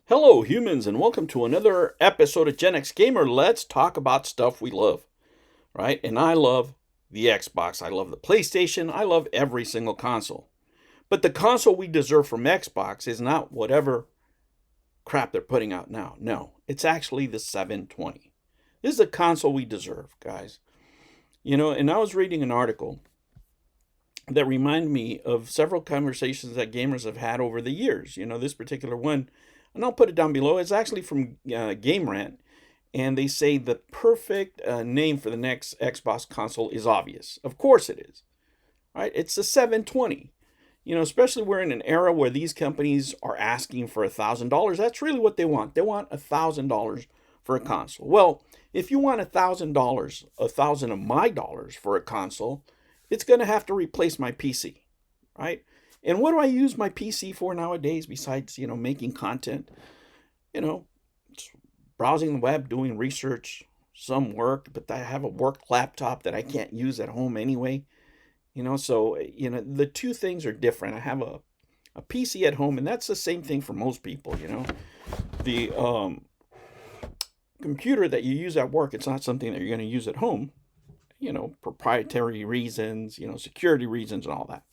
Hello, humans, and welcome to another episode of Gen X Gamer. Let's talk about stuff we love, right? And I love the Xbox. I love the PlayStation. I love every single console. But the console we deserve from Xbox is not whatever crap they're putting out now. No, it's actually the 720. This is the console we deserve, guys. And I was reading an article that reminded me of several conversations that gamers have had over the years. This particular one, and I'll put it down below. It's actually from Game Rant, and they say the perfect name for the next Xbox console is obvious. Of course it is, right? It's the 720. Especially we're in an era where these companies are asking for $1,000. That's really what they want. They want $1,000 for a console. Well, if you want $1,000, 1,000 of my dollars for a console, it's going to have to replace my PC, right? And what do I use my PC for nowadays besides, making content? Just browsing the web, doing research, some work, but I have a work laptop that I can't use at home anyway. So, the two things are different. I have a PC at home, and that's the same thing for most people, The computer that you use at work, it's not something that you're going to use at home. Proprietary reasons, security reasons and all that.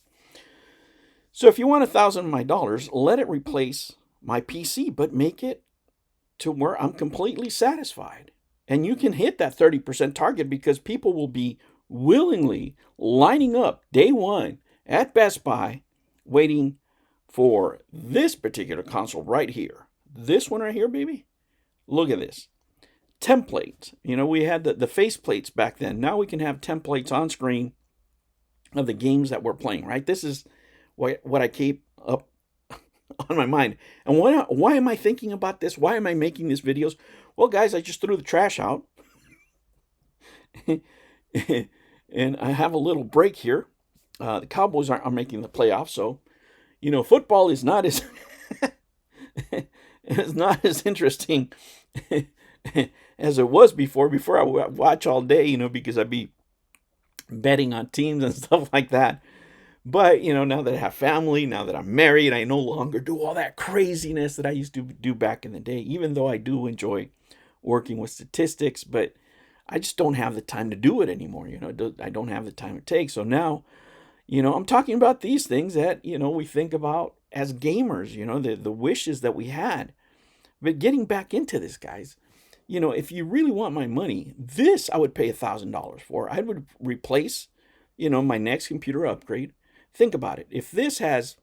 So if you want $1,000 of my dollars, let it replace my PC, but make it to where I'm completely satisfied. And you can hit that 30% target because people will be willingly lining up day one at Best Buy waiting for this particular console right here. This one right here, baby. Look at this. Templates. We had the face plates back then. Now we can have templates on screen of the games that we're playing, right? This is what I keep up on my mind. And why am I thinking about this? Why am I making these videos? Well, guys, I just threw the trash out. And I have a little break here. The Cowboys are making the playoffs, so, football is not as it's not as interesting as it was before. Before I would watch all day, because I'd be betting on teams and stuff like that. But, now that I have family, now that I'm married, I no longer do all that craziness that I used to do back in the day, even though I do enjoy working with statistics, but I just don't have the time to do it anymore. I don't have the time it takes. So now, I'm talking about these things that, we think about as gamers, the wishes that we had. But getting back into this, guys, if you really want my money, this I would pay $1,000 for. I would replace, my next computer upgrade. Think about it. If this has,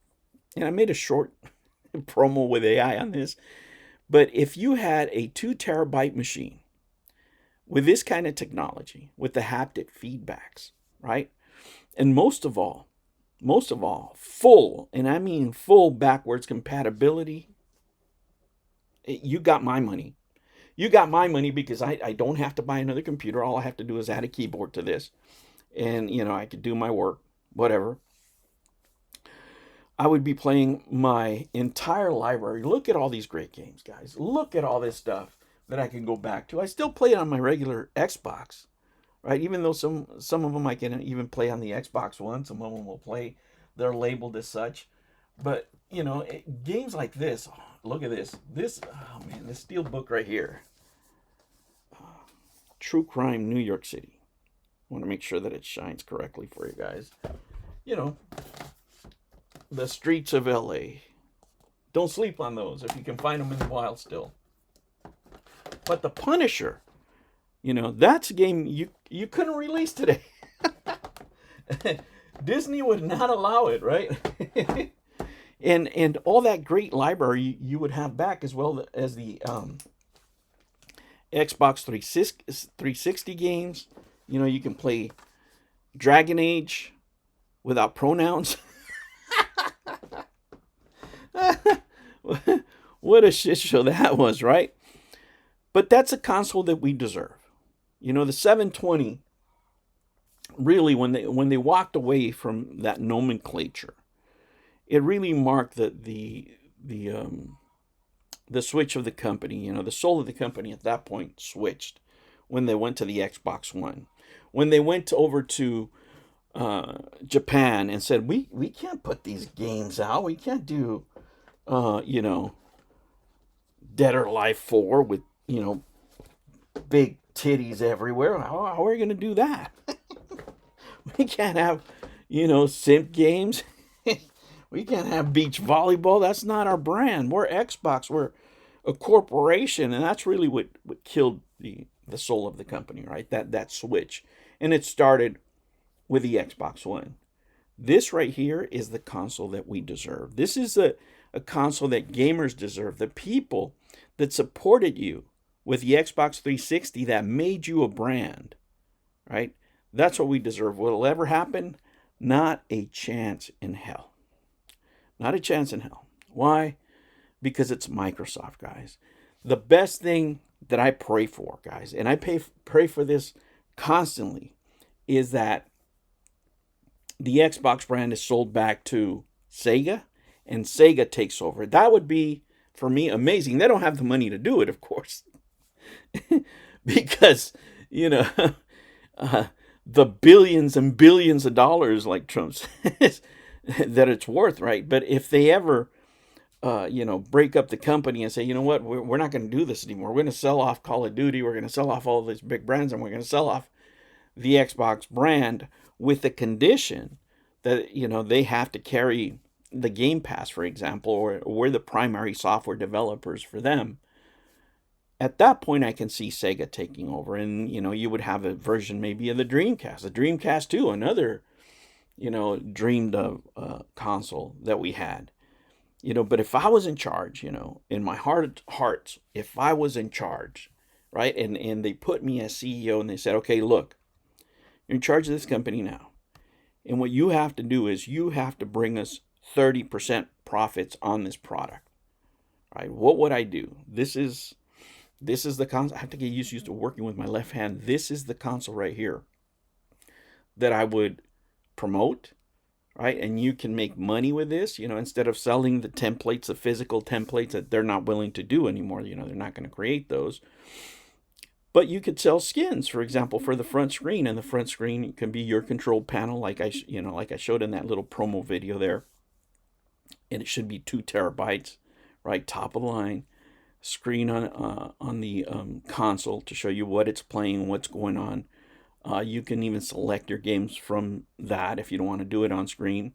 and I made a short promo with AI on this, but if you had a 2 terabyte machine with this kind of technology, with the haptic feedbacks, right? And most of all, full, and I mean full backwards compatibility, you got my money. You got my money because I don't have to buy another computer. All I have to do is add a keyboard to this. And, I could do my work, whatever. I would be playing my entire library. Look at all these great games, guys. Look at all this stuff that I can go back to. I still play it on my regular Xbox, right? Even though some of them I can even play on the Xbox One. Some of them will play. They're labeled as such. But, games like this, oh, look at this. This steel book right here. True Crime New York City. I want to make sure that it shines correctly for you guys. The streets of LA. Don't sleep on those if you can find them in the wild still. But The Punisher, that's a game you couldn't release today. Disney would not allow it, right? and all that great library you would have back, as well as the Xbox 360 games. You can play Dragon Age without pronouns. What a shit show that was, right? But that's a console that we deserve. The 720, really, when they walked away from that nomenclature, it really marked the switch of the company. The soul of the company at that point switched when they went to the Xbox One. When they went over to Japan and said, we can't put these games out. We can't do, Dead or Alive 4 with, big titties everywhere. How are we going to do that? We can't have, simp games. We can't have beach volleyball. That's not our brand. We're Xbox. We're a corporation, and that's really what killed the soul of the company, right? That switch. And it started with the Xbox One. This right here is the console that we deserve. This is a console that gamers deserve. The people that supported you with the Xbox 360 that made you a brand, right? That's what we deserve. Will it ever happen? Not a chance in hell. Not a chance in hell. Why? Because it's Microsoft, guys. The best thing that I pray for, guys, and I pray for this constantly, is that the Xbox brand is sold back to Sega and Sega takes over. That would be, for me, amazing. They don't have the money to do it, of course, because, uh, the billions and billions of dollars, like Trump says, that it's worth, right? But if they ever, break up the company and say, you know what, we're not going to do this anymore. We're going to sell off Call of Duty. We're going to sell off all these big brands, and we're going to sell off the Xbox brand with the condition that, they have to carry the Game Pass, for example, or we're the primary software developers for them. At that point, I can see Sega taking over, and you would have a version maybe of the Dreamcast 2, another dreamed of console that we had. But if I was in charge, in my hearts, if I was in charge, right, and they put me as CEO and they said, okay, look, you're in charge of this company now, and what you have to do is you have to bring us 30% profits on this product, right? What would I do? This is the console. I have to get used to working with my left hand. This is the console right here that I would promote, right? And you can make money with this, instead of selling the templates, the physical templates that they're not willing to do anymore. They're not going to create those. But you could sell skins, for example, for the front screen, and the front screen can be your control panel, like I showed in that little promo video there. And it should be 2 terabytes, right? Top of the line screen on the console to show you what it's playing, what's going on. You can even select your games from that if you don't want to do it on screen.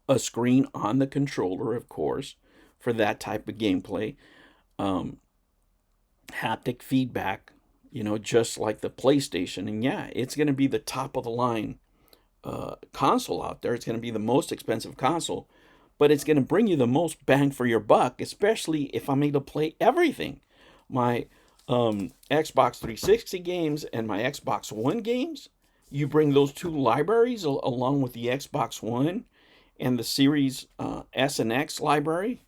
A screen on the controller, of course, for that type of gameplay. Haptic feedback, just like the PlayStation. And yeah, it's going to be the top of the line console out there. It's going to be the most expensive console, but it's going to bring you the most bang for your buck, especially if I'm able to play everything. My Xbox 360 games and my Xbox One games, you bring those 2 libraries along with the Xbox One and the Series S and X library,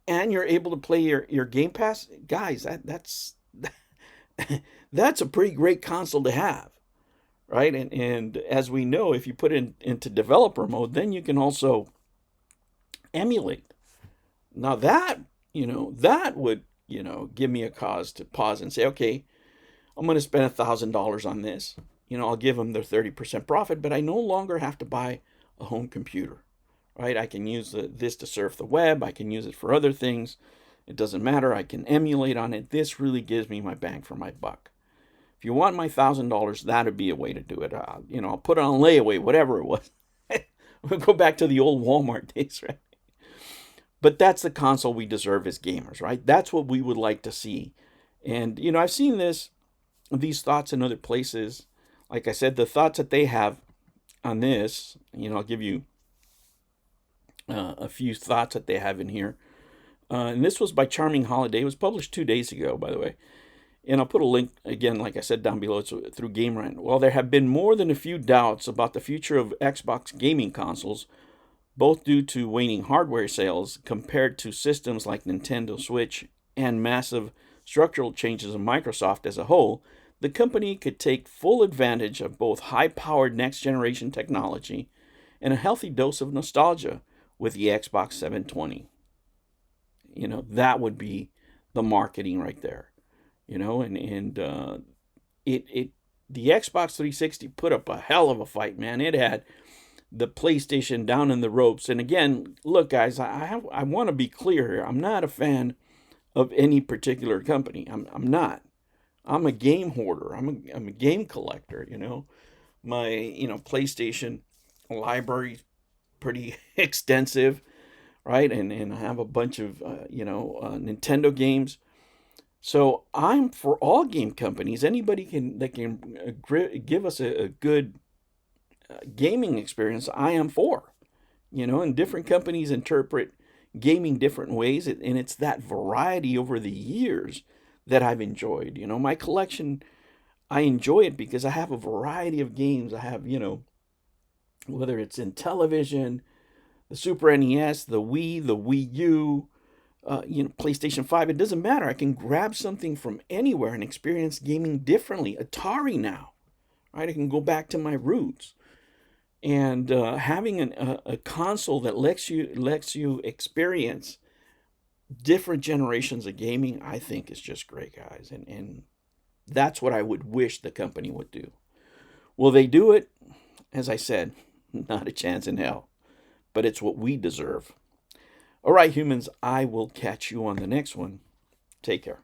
and you're able to play your Game Pass, guys, that's that's a pretty great console to have, right? And as we know, if you put it into developer mode, then you can also emulate. Now that would give me a cause to pause and say, okay, I'm going to spend $1,000 on this. I'll give them their 30% profit, but I no longer have to buy a home computer, right? I can use this to surf the web. I can use it for other things. It doesn't matter. I can emulate on it. This really gives me my bang for my buck. If you want my $1,000, that'd be a way to do it. I'll put it on layaway, whatever it was. We'll go back to the old Walmart days, right? But that's the console we deserve as gamers, right? That's what we would like to see. And, I've seen these thoughts in other places. Like I said, the thoughts that they have on this, I'll give you a few thoughts that they have in here. And this was by Charming Holiday. It was published 2 days ago, by the way. And I'll put a link, again, like I said, down below. It's through GameRant. While there have been more than a few doubts about the future of Xbox gaming consoles, both due to waning hardware sales compared to systems like Nintendo Switch and massive structural changes in Microsoft as a whole, the company could take full advantage of both high-powered next-generation technology and a healthy dose of nostalgia with the Xbox 720. That would be the marketing right there. The Xbox 360 put up a hell of a fight, man. It had the PlayStation down in the ropes. And again, look, guys, I want to be clear here. I'm not a fan of any particular company. I'm not. I'm a game hoarder. I'm a game collector. My PlayStation library pretty extensive, right? And I have a bunch of Nintendo games. So I'm for all game companies. Anybody that can give us a good gaming experience, I am for. And different companies interpret gaming different ways, and it's that variety over the years that I've enjoyed. My collection, I enjoy it because I have a variety of games. I have, whether it's in television, the Super NES, the Wii, the Wii U, PlayStation 5, it doesn't matter. I can grab something from anywhere and experience gaming differently. Atari now, right? I can go back to my roots. And having a console that lets you experience different generations of gaming, I think is just great, guys. And that's what I would wish the company would do. Will they do it? As I said, not a chance in hell. But it's what we deserve. All right, humans, I will catch you on the next one. Take care.